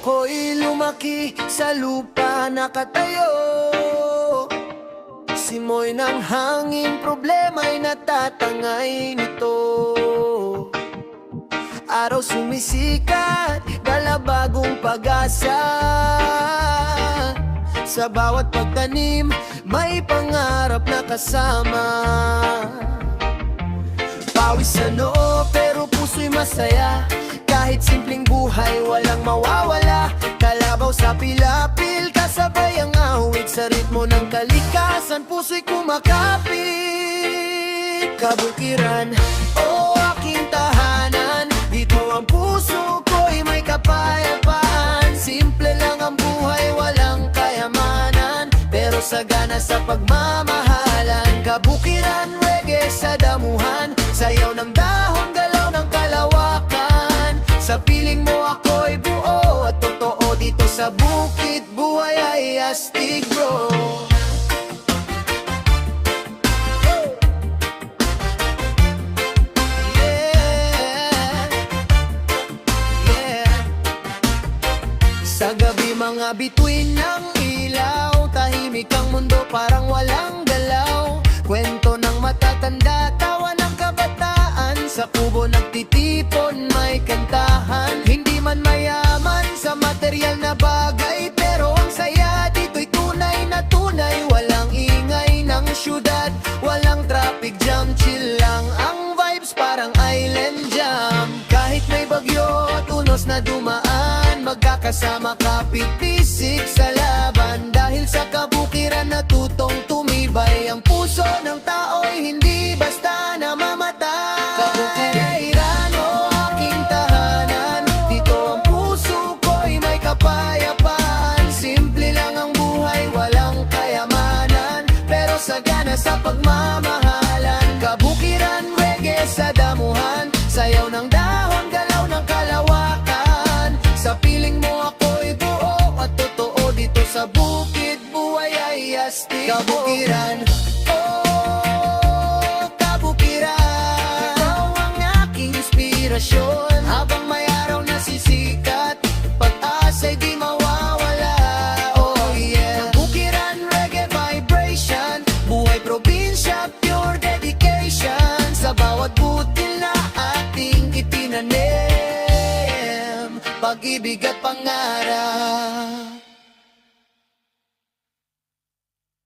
Ako'y lumaki sa lupa nakatayo. Simoy ng hangin, problema'y natatangay nito. Araw sumisikat, dala bagong pag-asa. Sa bawat pagtanim, may pangarap na kasama. Pawis sa noo, pero puso'y masaya. Kahit simpleng buhay, walang mawawala. Kalabaw sa pilapil, kasabay ang awit. Sa ritmo ng kalikasan, puso'y kumakapit. Kabukiran, oh aking tahanan. Dito ang puso ko'y may kapayapaan. Simple lang ang buhay, walang kayamanan, pero sagana sa pagmamahalan. Kabukiran, reggae sa damuhan. Sayaw ng dahon, galaw ng kalawakan. Sa piling mo ako'y buo at totoo. Dito sa bukid, buhay ay astig bro. Sa gabi mga bituin ng ilaw, tahimik ang mundo parang walang galaw. Kwento ng matatanda, tawa ng kabataan. Sa kubo nagtitipon, may kantahan. Hindi man mayaman sa material na bagay, pero ang saya dito'y tunay na tunay. Walang ingay ng syudad, walang traffic jam. Chill lang ang vibes, parang island jam. Kahit may bagyo at unos na dumaan, magkakasama kapitisik sa laban. Dahil sa kabukiran natutong tumibay. Ang puso ng tao'y hindi basta namamatay. Kabukiran, oh aking tahanan. Dito ang puso ko'y may kapayapaan. Simple lang ang buhay, walang kayamanan, pero sagana sa pagmamahalan. Kabukiran, reggae sa damuhan. Sayaw ng dahon, galaw ng kalawakan. Sa piling mo ako'y buo at totoo. Dito sa bukid, buhay ay astig. Kabukiran, oh kabukiran. Ikaw ang aking inspirasyon. Habang may araw na sisikat, pag-asa'y di mawawala. Oh yeah. Kabukiran, reggae vibration. Buhay probinsya, pure dedication. Sa bawat butil na ating itinanim, pag-ibig at pangarap.